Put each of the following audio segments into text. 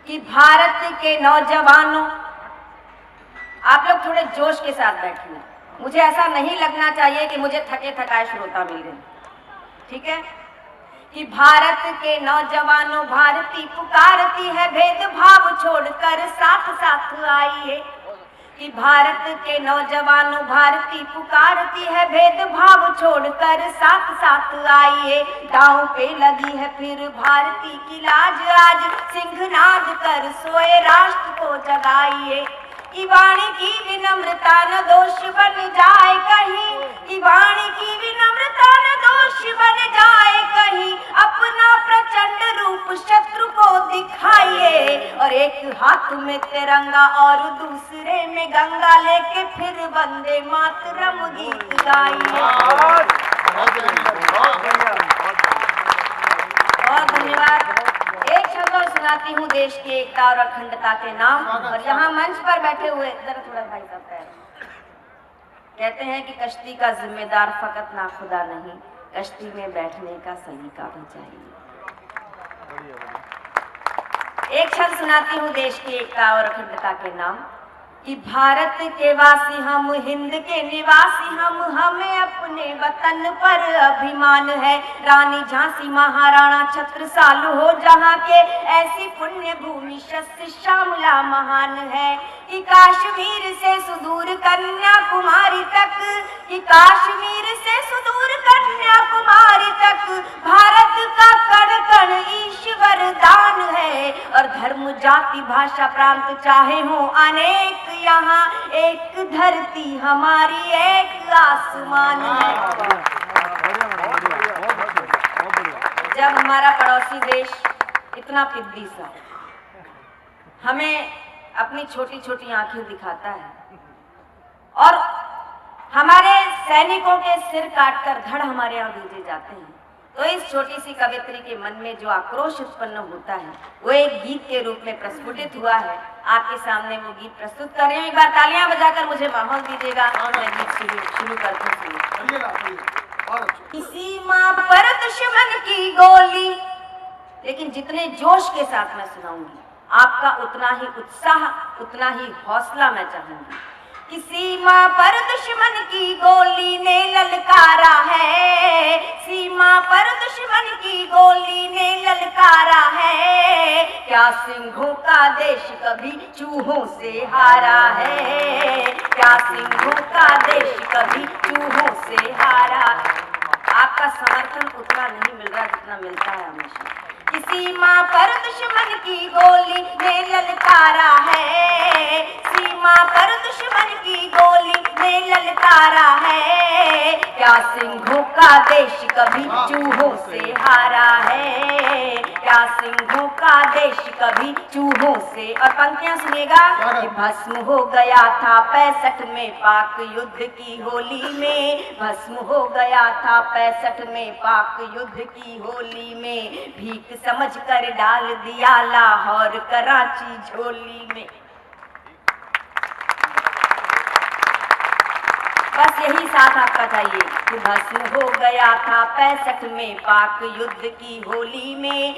कि भारत के नौजवानों, आप लोग थोड़े जोश के साथ बैठिए। मुझे ऐसा नहीं लगना चाहिए कि मुझे थके थकाए श्रोता मिल गए, ठीक है? कि भारत के नौजवानों, भारती पुकारती है भेदभाव छोड़कर साथ साथ आइए। कि भारत के नौजवानों, भारती पुकारती है भेदभाव छोड़कर साथ साथ आइए। दांव पे लगी है फिर भारती की लाज, आज सिंहनाद कर सोए राष्ट्र को जगाइए। कि वाणी की विनम्रता न दोष बन जाए कहीं, कि वाणी की विनम्रता न दोष बन जाए कहीं, अपना प्रचंड रूप शत्रु को दिखाइए। और एक हाथ में तिरंगा और दूसरे में गंगा लेके फिर वंदे मातरम गीत गाइए। बहुत धन्यवाद। एक शब्द और सुनाती हूँ देश की एकता और अखंडता के नाम। और यहाँ मंच पर बैठे हुए जरा थोड़ा भाई साहब कहते हैं कि कश्ती का जिम्मेदार फकत ना खुदा नहीं, कश्ती में बैठने का सलीका भी चाहिए। एक शब्द सुनाती हूँ देश की एकता और अखंडता के नाम। कि भारत के वासी हम, हिंद के निवासी हम, हमें अपने वतन पर अभिमान है। रानी झांसी महाराणा छत्रसाल हो जहाँ के, ऐसी पुण्य भूमि शस्त्र श्यामला महान है। कि कश्मीर से सुदूर कन्याकुमारी तक, कि कश्मीर से सुदूर कन्याकुमारी तक, भारत का कण कण ईश्वर दान है। और धर्म जाति भाषा प्रांत चाहे हो अनेक, यहाँ एक धरती हमारी एक आसमान है। जब हमारा पड़ोसी देश इतना पिद्दी सा हमें अपनी छोटी छोटी आंखें दिखाता है और हमारे सैनिकों के सिर काटकर धड़ हमारे यहाँ भेजे जाते हैं, तो इस छोटी सी कवियत्री के मन में जो आक्रोश उत्पन्न होता है वो एक गीत के रूप में प्रस्फुटित हुआ है। आपके सामने वो गीत प्रस्तुत कर रही हूँ। एक बार तालियां बजाकर मुझे माहौल दीजिएगा। मैं गीत शुरू करती हूँ। किसी माँ पर दुश्मन की गोली, लेकिन जितने जोश के साथ मैं सुनाऊंगी आपका उतना ही उत्साह, उतना ही हौसला मैं चाहूंगी। किसी माँ पर दुश्मन की गोली ने ललकारा है, सीमा पर दुश्मन की गोली ने ललकारा है। क्या सिंहों का देश कभी चूहों से हारा है, क्या सिंहों का देश कभी चूहों से हारा। आपका समर्थन उतना नहीं मिल रहा जितना मिलता है हमेशा। किसी माँ पर दुश्मन की गोली ने ललकारा है, सीमा पर दुश्मन की गोली ने ललकारा है। क्या सिंहों का देश कभी चूहों से हारा है, क्या सिंहों का देश कभी चूहों से। और पंक्तियां सुनिएगा। कि भस्म हो गया था 65 में पाक युद्ध की होली में, भस्म हो गया था 65 में पाक युद्ध की होली में, भीख समझ कर डाल दिया लाहौर कराची झोली में। बस यही साथ आपका चाहिए। कि भस्म हो गया था 65 में पाक युद्ध की होली में,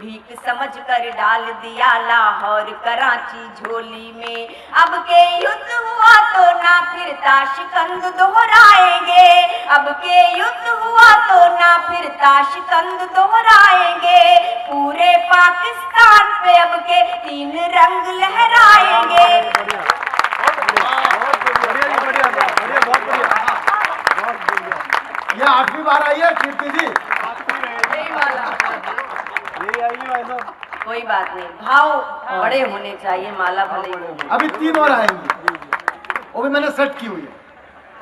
भीख समझ कर डाल दिया लाहौर कराची झोली में। अब के युद्ध हुआ तो ना फिर ताशकंद दोहराएंगे, अब के युद्ध हुआ तो ना फिर ताशकंद दोहराएंगे। पूरे पाकिस्तान पे अब के 3 रंग लहराएंगे। ये 8वीं बार आई है कीर्ति जी। कोई बात नहीं, भाव बड़े होने चाहिए, माला भले ही हो। अभी 3 और आएंगी, वो भी मैंने सेट की हुई है।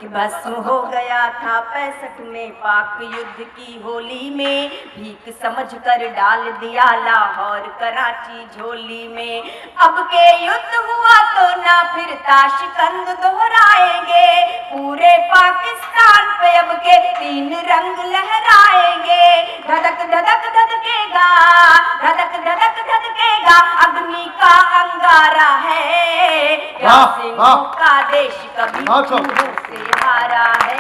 कि भस्म हो गया था 65 में पाक युद्ध की होली में, भीख समझ कर डाल दिया लाहौर कराची झोली में। अब के युद्ध हुआ तो ना फिर ताशकंद दोहराएंगे, पूरे पाकिस्तान पे अब के 3 रंग लहराएंगे। धधक धधक धधकेगा, धधक धधक धधकेगा, अग्नि का अंगारा है। क्या सिंहों का देश कभी चूहों से हारा है,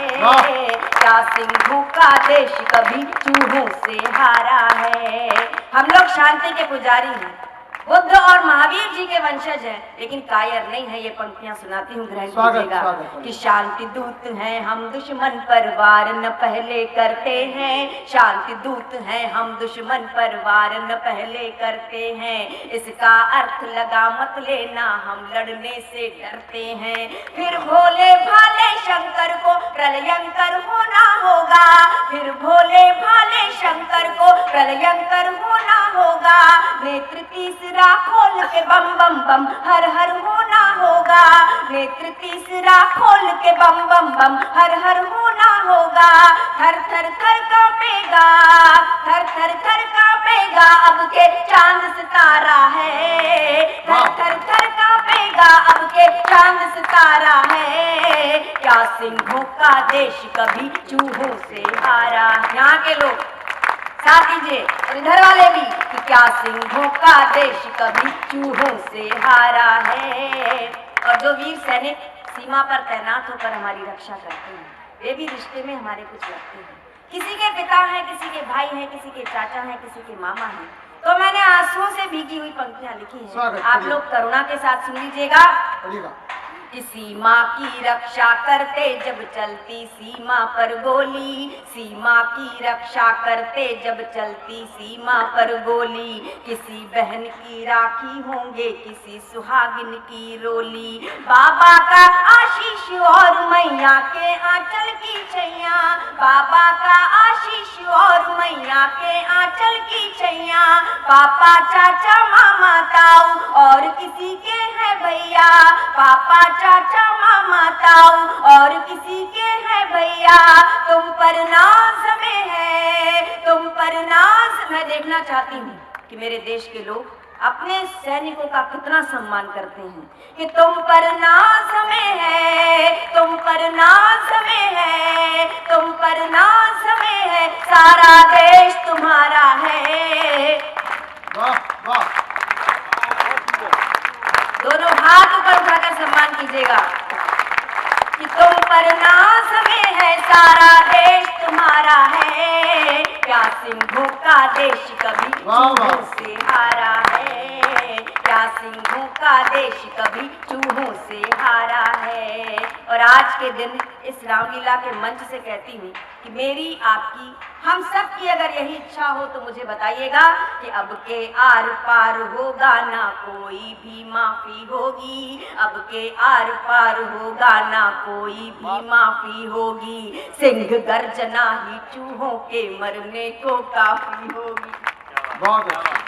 क्या सिंहों का देश कभी चूहों से हारा है। हम लोग शांति के पुजारी हैं, बुद्ध और महावीर जी के वंशज हैं, लेकिन कायर नहीं है। ये पंक्तियां सुनाती हूँ, ग्रहण कीजिएगा। कि शांति दूत हैं हम, दुश्मन पर वार न पहले करते हैं। शांति दूत हैं हम, दुश्मन पर वार न पहले करते हैं। इसका अर्थ लगा मत लेना, हम लड़ने से डरते हैं। फिर भोले भाले शंकर को प्रलयंकर होना होगा। फिर भोले भाले शंकर को प्रलयंकर होना होगा। नेत्र तीसरा खोल के बम बम बम हर हर होना होगा। नेत्र तीसरा खोल के बम बम बम हर हर होना होगा। थर थर थर कांपेगा, थर थर थर कांपेगा, अब के चांद सितारा है। थर थर थर कांपेगा, अब के चांद सितारा है। क्या सिंहों का देश कभी चूहों से हारा। यहाँ के लोग साथ दीजिए और इधर वाले भी, कि क्या सिंहों का देश कभी चूहों से हारा है। और जो वीर सैनिक सीमा पर तैनात होकर हमारी रक्षा करते हैं, वे भी रिश्ते में हमारे कुछ लगते हैं। किसी के पिता हैं, किसी के भाई हैं, किसी के चाचा हैं, किसी के मामा हैं। तो मैंने आंसुओं से भीगी हुई पंक्तियां लिखी हैं, आप लोग करुणा के साथ सुन लीजिएगा। कि सीमा की रक्षा करते जब चलती सीमा पर गोली। सीमा की रक्षा करते जब चलती सीमा पर गोली। किसी बहन की राखी होंगे, किसी सुहागिन की रोली। बाबा का आशीष और मैया के आंचल की छैया। बाबा का आशीष और मैया के आंचल की छैया। पापा चाचा मामा ताऊ और किसी के है भैया। पापा चाचा मामा ताऊ और किसी के है भैया। तुम पर नाज में है, तुम पर नाज। मैं देखना चाहती हूँ कि मेरे देश के लोग अपने सैनिकों का कितना सम्मान करते हैं। कि तुम पर नाज में है, तुम पर नाज में है, तुम पर नाज में है, सारा देश तुम्हारा है। वाह वाह। दोनों हाथ ऊपर उठाकर सम्मान कीजिएगा। कि तुम पर नाज में है, सारा देश तुम्हारा है। क्या सिंहों का देश कभी चूहों से हारा है। क्या सिंहों का देश कभी चूहों से हारा है। और आज के दिन इस रामलीला के मंच से कहती हूँ कि मेरी आपकी हम सब की अगर यही इच्छा हो तो मुझे बताइएगा कि अब के आर पार होगा ना कोई भी माफी होगी। अब के आर पार होगा ना कोई भी माफी होगी। सिंह गर्जना ही चूहों के मरने को काफी होगी। बहुत अच्छा।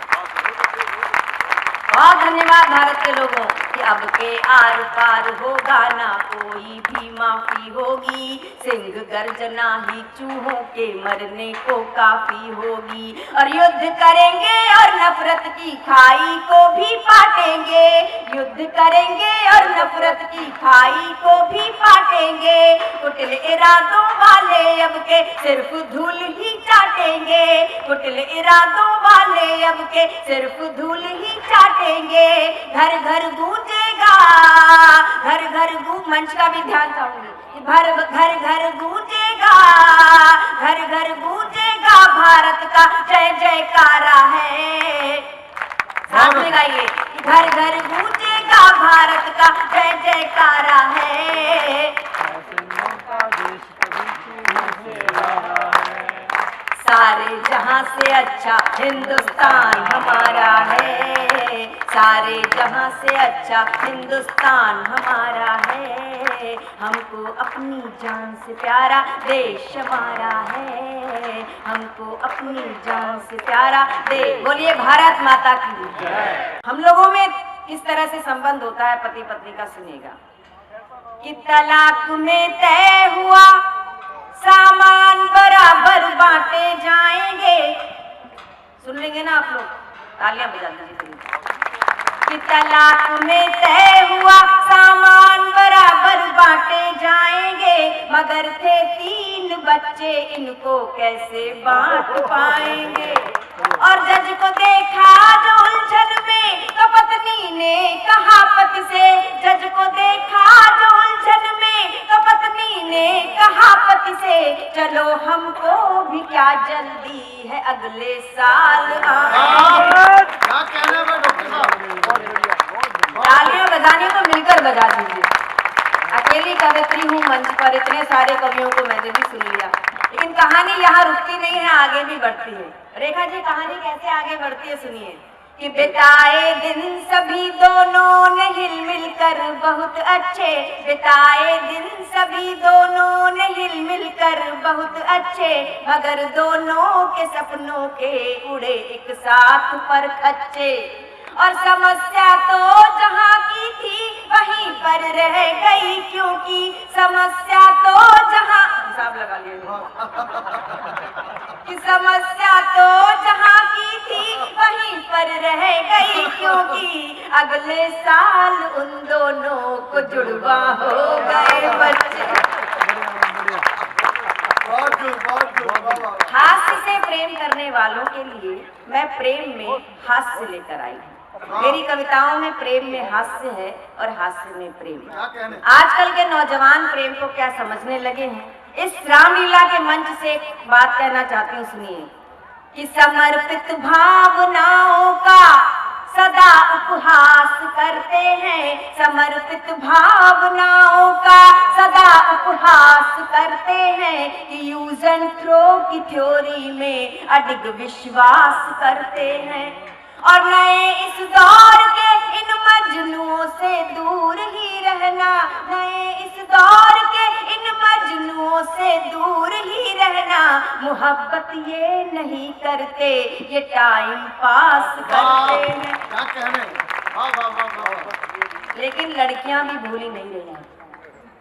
बहुत धन्यवाद भारत के लोगों कि अब के आर पार होगा ना कोई भी माफी होगी। सिंह गर्जना ही चूहों के मरने को काफी होगी। और युद्ध करेंगे और नफरत की खाई को भी पाटेंगे। युद्ध करेंगे और नफरत की खाई को भी पाटेंगे। कुटिल इरादों वाले अब के सिर्फ धूल ही चाटेंगे। कुटिल इरादों वाले अब के सिर्फ धूल ही चाटेंगे। घर घर गूंजेगा, घर घर मंच का भी ध्यान चाहूंगी। घर घर गूंजेगा, घर घर गूंजेगा, भारत का जय जयकारा है। साथ में गाइए। घर घर गूंजेगा, भारत का जय जयकारा है। सारे जहां से अच्छा हिंदुस्तान हमारा है। सारे जहां से अच्छा हिंदुस्तान हमारा है। हमको अपनी जान से प्यारा देश हमारा है। हमको अपनी जान से प्यारा देश। बोलिए भारत माता की जय। हम लोगों में किस तरह से संबंध होता है पति पत्नी का, सुनिएगा। कि तलाक में तय हुआ सामान बराबर बांटे जाएंगे। सुन लेंगे ना आप लोग, तालियां बजा दीजिए। कि तलाक में तय हुआ सामान बराबर बांटे जाएंगे। मगर थे 3 बच्चे, इनको कैसे बांट पाएंगे। और जज को देखा जो उलझन में, तो पत्नी ने कहा पति से। जज को देखा जो उलझन में, तो पत्नी ने कहा पति से, चलो हमको भी क्या जल्दी है, अगले साल आएंगे। क्या कहना है डॉक्टर साहब? तालियां बजानी हो तो मिलकर बजा दीजिए। अकेली कवित्री हूँ मंच पर, इतने सारे कवियों को मैंने भी सुन लिया, लेकिन कहानी यहाँ रुकती नहीं है, आगे भी बढ़ती है। रेखा जी, कहानी कैसे आगे बढ़ती है सुनिए। कि बिताए दिन सभी दोनों ने हिल मिलकर बहुत अच्छे, बिताए दिन सभी दोनों ने हिल मिलकर बहुत अच्छे, मगर दोनों के सपनों के उड़े एक साथ पर खच्चे। और समस्या तो जहाँ की थी वहीं पर रह गई, क्योंकि समस्या तो जहाँ, हिसाब लगा लिया, कि समस्या तो जहाँ की थी वहीं पर रह गई, क्योंकि अगले साल उन दोनों को जुड़वा हो गए बच्चे। हास्य से प्रेम करने वालों के लिए मैं प्रेम में हास्य लेकर आई हूँ। मेरी कविताओं में प्रेम में हास्य है और हास्य में प्रेम। आजकल के नौजवान प्रेम को क्या समझने लगे हैं। इस रामलीला के मंच से एक बात कहना चाहती हूँ, सुनिए। कि समर्पित भावनाओं का सदा उपहास करते हैं, समर्पित भावनाओं का सदा उपहास करते हैं, कि यूज एंड थ्रो की थ्योरी में अडिग विश्वास करते हैं। और नए इस दौर के इन मजनुओं से दूर ही रहना, नए इस दौर के इन मजनुओं से दूर ही रहना, मोहब्बत ये नहीं करते, ये टाइम पास करते हैं। क्या कहने? वाह वाह वाह वाह। लेकिन लड़कियां भी भूली नहीं रही हैं,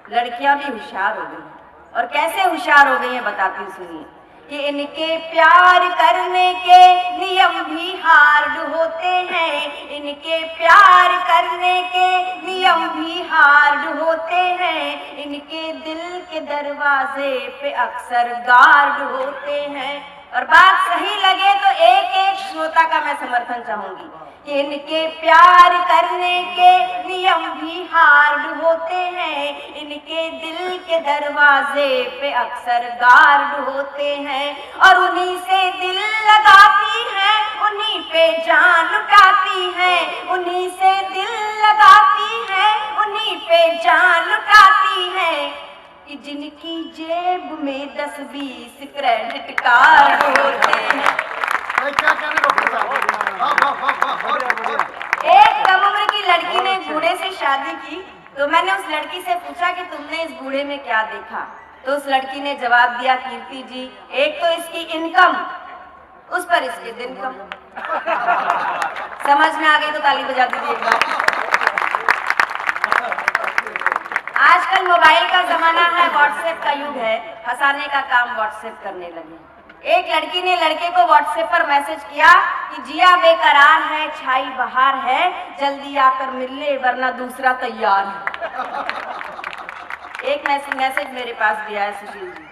लड़कियां भी होशियार हो गई हैं। और कैसे होशियार हो गई हैं बताती हूँ, सुनिए। कि इनके प्यार करने के नियम भी हार्ड होते हैं, इनके प्यार करने के नियम भी हार्ड होते हैं, इनके दिल के दरवाजे पे अक्सर गार्ड होते हैं। और बात सही लगे तो एक एक श्रोता का मैं समर्थन चाहूंगी कि इनके प्यार करने के नियम भी हार्ड होते हैं, इनके दिल के दरवाजे पे अक्सर गार्ड होते हैं। और उन्हीं से दिल लगाती हैं, उन्हीं पे जान लुटाती हैं, उन्हीं से दिल लगाती हैं, उन्हीं पे जान लुटाती हैं, कि जिनकी जेब में 10-20 क्रेडिट कार्ड होते हैं। क्या कहने डॉक्टर साहब? एक कम उम्र की लड़की ने बूढ़े से शादी की, तो मैंने उस लड़की से पूछा कि तुमने इस बूढ़े में क्या देखा। तो उस लड़की ने जवाब दिया, कीर्ति जी, एक तो इसकी इनकम, उस पर इसके दिन कम। समझ में आ गई तो ताली बजा दीजिए एक बार। आजकल मोबाइल का जमाना है, व्हाट्सएप का युग है, फंसाने का काम व्हाट्सएप करने लगे। एक लड़की ने लड़के को व्हाट्सएप पर मैसेज किया कि जिया बेकरार है, छाई बहार है, जल्दी आकर मिल ले वरना दूसरा तैयार है। एक मैसेज मेरे पास भी आया सुशील जी,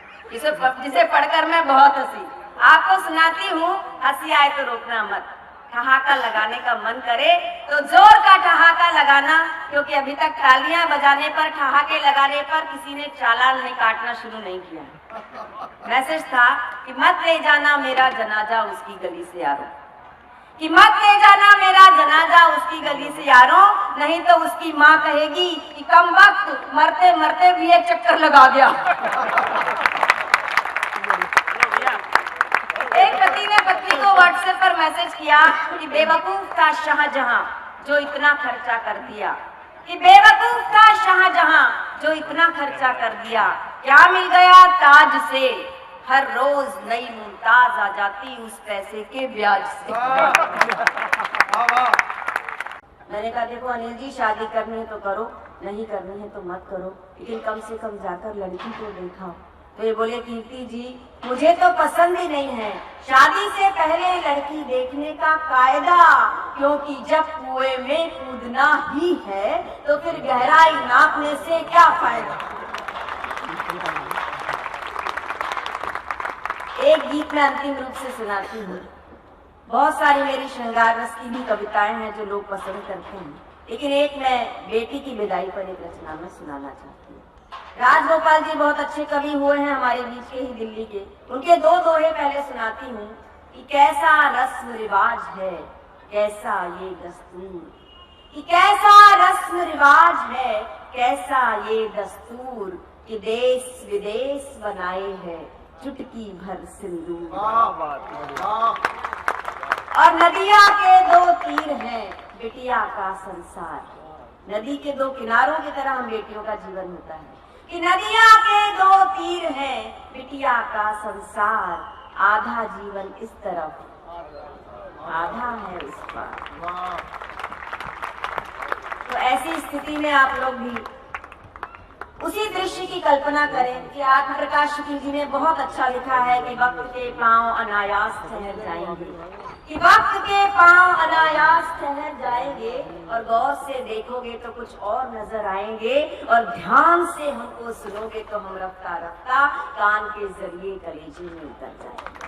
जिसे पढ़कर मैं बहुत हंसी। आपको सुनाती हूँ, हंसी आए तो रोकना मत। ठहाका लगाने का मन करे तो जोर का ठहाका लगाना, क्योंकि अभी तक तालियां बजाने पर, ठहाके लगाने पर किसी ने चालान नहीं काटना शुरू नहीं किया। मैसेज था कि मत ले जाना मेरा जनाजा उसकी गली से यारों, कि मत ले जाना मेरा जनाजा उसकी गली से यारों, नहीं तो उसकी माँ कहेगी कि कम वक्त मरते मरते भी एक चक्कर लगा गया। एक पति ने पत्नी को व्हाट्सएप पर मैसेज किया कि बेवकूफ था शाहजहां जो इतना खर्चा कर दिया, कि बेवकूफ था शाहजहां जो इतना खर्चा कर दिया, क्या मिल गया ताज से, हर रोज नई मुमताज आ जाती उस पैसे के ब्याज से। मैंने कहा देखो अनिल जी, शादी करनी है तो करो, नहीं करनी है तो मत करो, लेकिन कम से कम जाकर लड़की को देखा। तो ये बोले, कीर्ति जी मुझे तो पसंद ही नहीं है शादी से पहले लड़की देखने का कायदा, क्योंकि जब कुएं में कूदना ही है तो फिर गहराई नापने से क्या फायदा। एक गीत मैं अंतिम रूप से सुनाती हूँ। बहुत सारी मेरी श्रृंगार रस की भी कविताएं हैं जो लोग पसंद करते हैं, लेकिन एक मैं बेटी की विदाई पर एक रचना में सुनाना चाहती हूँ। राजगोपाल जी बहुत अच्छे कवि हुए हैं हमारे बीच के ही दिल्ली के। उनके दो दोहे पहले सुनाती हूँ कि कैसा रस्म रिवाज है, कैसा ये दस्तूर, कि कैसा रस्म रिवाज है, कैसा ये दस्तूर, कि देश विदेश बनाए है चुटकी भर सिंदूर। और नदिया के दो तीर हैं, बिटिया का संसार। नदी के दो किनारों की तरह हम बेटियों का जीवन होता है कि नदिया के दो तीर हैं, बिटिया का संसार। आधा जीवन इस तरफ, आधा है उस पार। तो ऐसी स्थिति में आप लोग भी उसी दृश्य की कल्पना करें कि आत्म प्रकाश शुक्ल जी ने बहुत अच्छा लिखा है कि वक्त के पांव अनायास ठहर जाएंगे, कि वक्त के पांव अनायास ठहर जाएंगे, और गौर से देखोगे तो कुछ और नजर आएंगे, और ध्यान से हमको सुनोगे तो हम रफ्ता रफ्ता कान के जरिए कलेजे में उतर जाएंगे।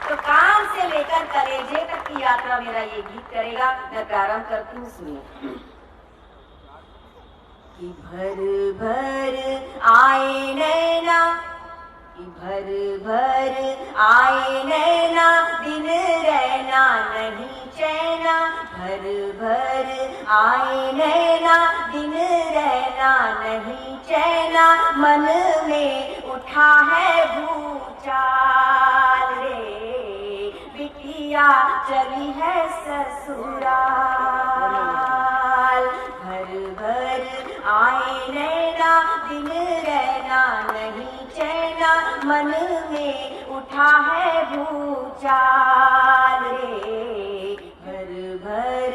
तो कान से लेकर कलेजे तक की यात्रा मेरा ये गीत करेगा। मैं प्रारंभ करती हूँ, सुनिए। कि भर भर आए नैना, कि भर भर आए नैना, दिन रहना नहीं चैना। भर भर आए नैना, दिन रहना नहीं चैना। मन में उठा है भूचाल रे, बिटिया चली है ससुराल। भर भर आए नैना, दिन रहना नहीं चैना। मन में उठा है भूचाल रे। भर भर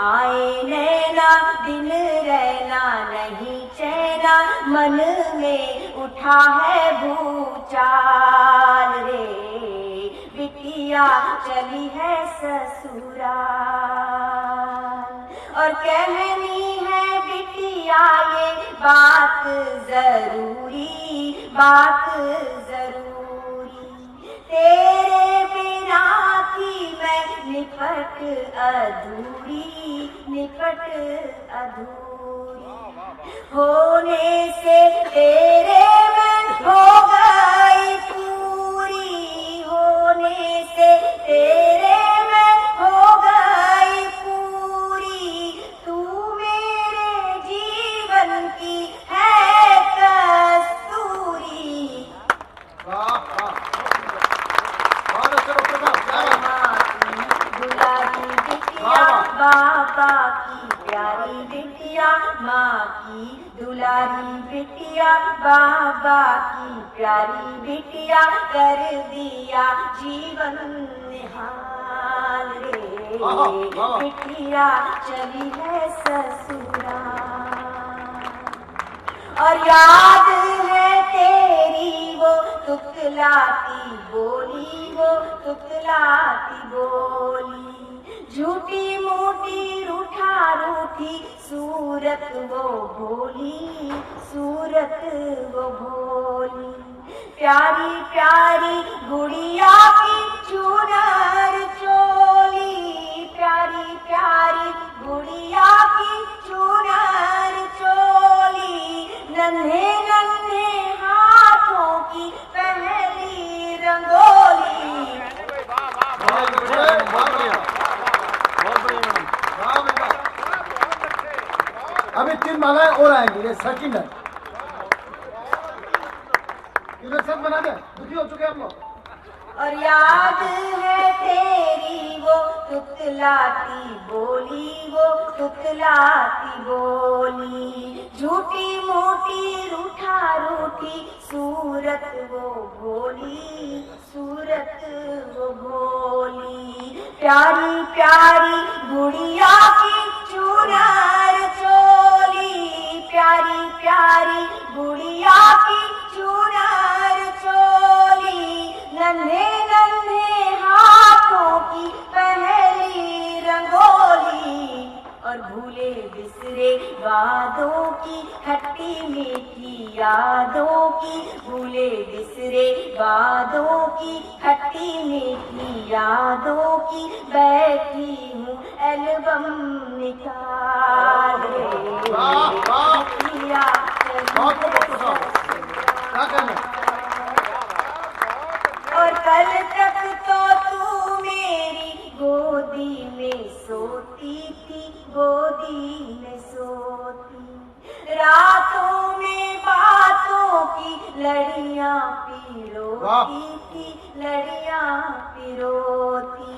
आए नैना, दिन रहना नहीं चैना। मन में उठा है भूचाल रे, बिटिया चली है ससुराल। और कहनी है बिटिया ये बात जरूरी, बात जरूरी। तेरे बिना थी मैं निपट अधूरी, निपट अधूरी। होने से तेरे मैं हो गई पूरी, होने से तेरे मैं हो गई पूरी। तू मेरे जीवन की है कस्तूरी। दुलारी बिटिया बाबा की प्यारी बिटिया, माँ की दुलारी बिटिया बाबा की प्यारी बिटिया। कर दिया जीवन निहाल रे, बिटिया चली है ससुराल। और याद है तेरी वो तुतलाती बोली, वो तुतलाती बोली। झूठी मूठी रूठा रूठी सूरत वो भोली, सूरत वो भोली। प्यारी प्यारी गुड़िया की चुनर चोली, प्यारी प्यारी गुड़िया की चुनर चोली। नन्हे नन्हे हाथों की पहली रंगोली। अभी 3 मालाएं और आएंगी, ये सेकंड है। इधर सब बना दे, दुखी हो चुके हम लोग। और याद है तेरी वो तुतलाती बोली, वो तुतलाती बोली। झूठी मूठी रूठा रूठी सूरत वो भोली, सूरत वो भोली। प्यारी प्यारी गुड़िया की चुनर चोली, प्यारी प्यारी गुड़िया की चुनर चोली। नन्हे नन्हे हाथों की पहली रंगोली। और भूले बिसरे वादों की खट्टी मीठी यादों की, भूले बिसरे वादों की खट्टी मीठी यादों की। बैठी हूँ एल्बम निकाल रे, बिटिया चली बहुत खूब डॉक्टर साहब, क्या कहना है? और कल तक तो तू मेरी गोदी में सोती थी, गोदी में सोती, रातों में बातों की लड़ियां पिरोती थी, लड़ियां पिरोती,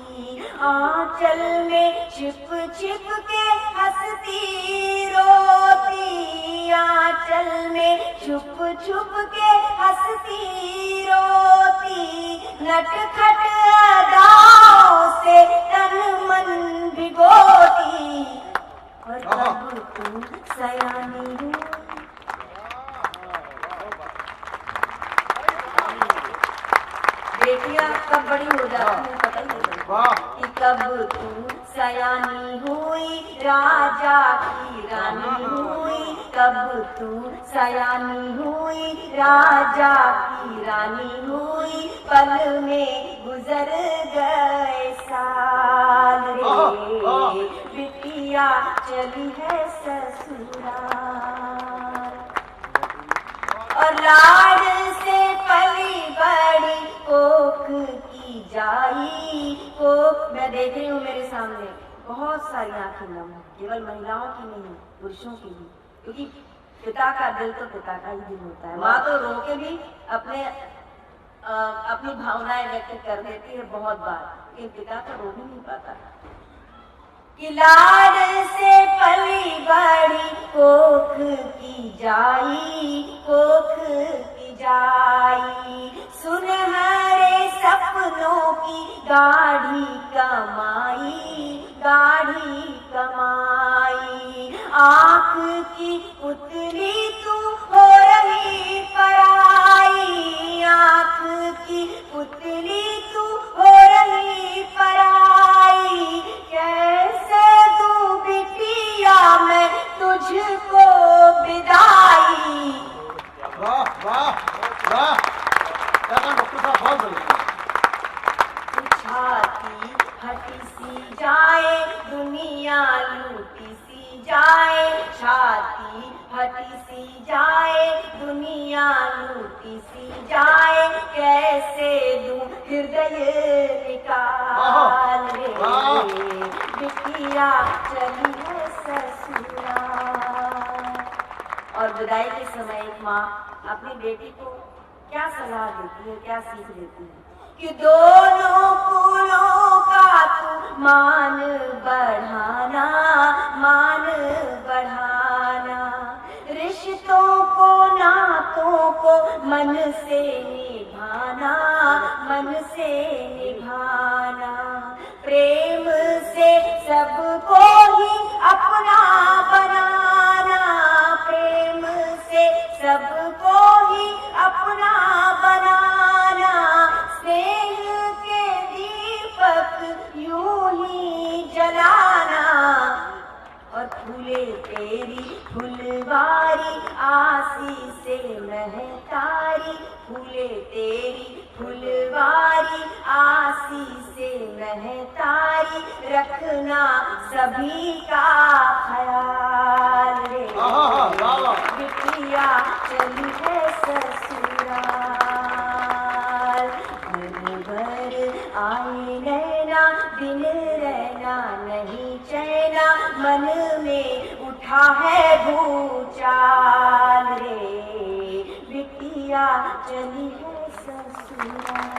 आंचल में छिप छिप के हंसती रोती, आंचल में छुप छुप के हंसती रोती, नटखट अदाओं से तन मन भिगोती, और कब तू सयानी हुई, बेटियां कब बड़ी हो जाती हैं पता ही नहीं कि कब तू सयानी हुई, राजा की रानी हुई, कब तू सयानी हुई, राजा की रानी हुई, पल में गुजर गए साल रे, बिटिया चली है ससुराल, और लाड से पली बड़ी कोख की जाई, कोख मैं देख रही हूँ मेरे सामने बहुत सारी आंखें नम है, केवल महिलाओं की नहीं पुरुषों की भी, क्योंकि पिता का दिल तो पिता का ही दिल होता है। माँ तो रो के भी अपनी भावनाएं व्यक्त कर देती है बहुत बार, लेकिन पिता तो रो भी नहीं पाता। कि लाड से पली बड़ी कोख की जाई, कोख की जाई, सुनहरे सपनों की गाढ़ी कमाई, गाढ़ी कमाई, आँख की पुतली तू हो रही पराई, आँख की पुतली तू हो रही पराई, कैसे दूं बिटिया मैं तुझको विदाई। वाह वाह वाह, क्या कहना डॉक्टर साहब, बहुत बढ़िया। छाती हटी सी जाए, दुनिया लूटी सी जाए, छाती हटी सी जाए, दुनिया लूटी सी जाए, कैसे दूं हृदय निकाल रे, बिटिया चली है ससुराल। और विदाई के समय एक माँ अपनी बेटी को क्या सलाह देती है, क्या सीख देती है कि दोनों कुलों का तू मान बढ़ाना, मान बढ़ाना, रिश्तों को नातों को मन से निभाना, मन से निभाना, प्रेम से सबको ही अपना बनाना, प्रेम से सबको ही अपना बनाना, स्नेह के दीपक यूं ही जलाना, और फूले तेरी फुलवारी आसी से महतारी, फूले तेरी फुलवारी आसी से महतारी, रखना सभी का ख्याल रे, बिटिया चली है ससुराल, भर भर आए नैना, दिन रहना नहीं चैना, मन में उठा है भूचाल रे, बिटिया चली है ससुराल।